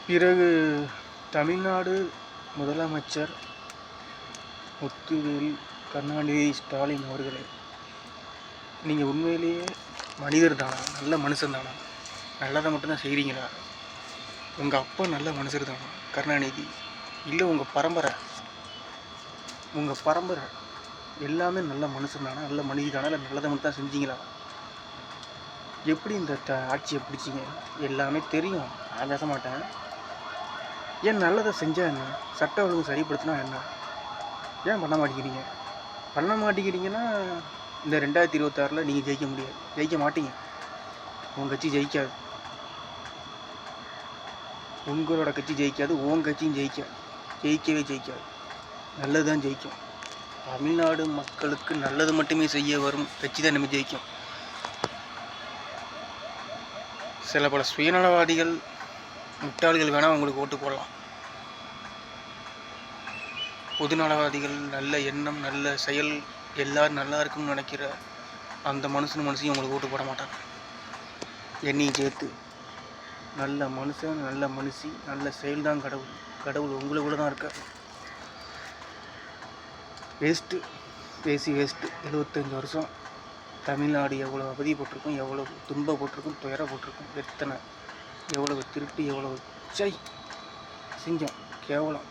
பிறகு தமிழ்நாடு முதலமைச்சர் முத்துவேல் கருணாநிதி ஸ்டாலின் அவர்களே, நீங்கள் உண்மையிலேயே மனிதர் தானா? நல்ல மனுஷன் தானா? நல்லதை மட்டும்தான் செய்கிறீங்களா? உங்கள் அப்பா நல்ல மனுஷர் தானா கருணாநிதி? இல்லை உங்கள் பரம்பரை எல்லாமே நல்ல மனுஷன் தானா? நல்ல மனிதி தானா? இல்லை நல்லதை மட்டும் தான் செஞ்சீங்களா? எப்படி இந்த ஆட்சியை பிடிச்சிங்க? எல்லாமே தெரியும், நான் பேச மாட்டேன். ஏன் நல்லதை செஞ்சால் என்ன? சட்ட ஒழுங்கு சரிப்படுத்தினா என்ன? ஏன் பண்ண மாட்டேங்கிறீங்கன்னா இந்த 2026 நீங்கள் ஜெயிக்க மாட்டீங்க. உங்கள் கட்சி ஜெயிக்காது, உங்களோட கட்சி ஜெயிக்காது, உங்கள் கட்சியும் ஜெயிக்கவே ஜெயிக்காது. நல்லது தான் ஜெயிக்கும். தமிழ்நாடு மக்களுக்கு நல்லது மட்டுமே செய்ய வரும் கட்சி தான் நம்ம ஜெயிக்கும். சில பல சுயநலவாதிகள், முட்டாள்கள் வேணால் உங்களுக்கு ஓட்டு போடலாம். பொதுநலவாதிகள், நல்ல எண்ணம், நல்ல செயல், எல்லோரும் நல்லா இருக்குன்னு நினைக்கிற அந்த மனுஷனையும் உங்களுக்கு ஓட்டு போட மாட்டாங்க. என்னையும் சேர்த்து. நல்ல மனுஷன், நல்ல மனுஷி, நல்ல செயல் தான் கடவுள் உங்களுக்குள்ள தான் இருக்கார். பேசி வேஸ்ட்டு. 75 வருஷம் தமிழ்நாடு எவ்வளோ அவதிப்பட்டிருக்கும், எவ்வளோ துன்பப்பட்டிருக்கும், துயரப்பட்டிருக்கும், எவ்வளவு திருட்டு, எவ்வளவு செஞ்சோம் கேவலம்.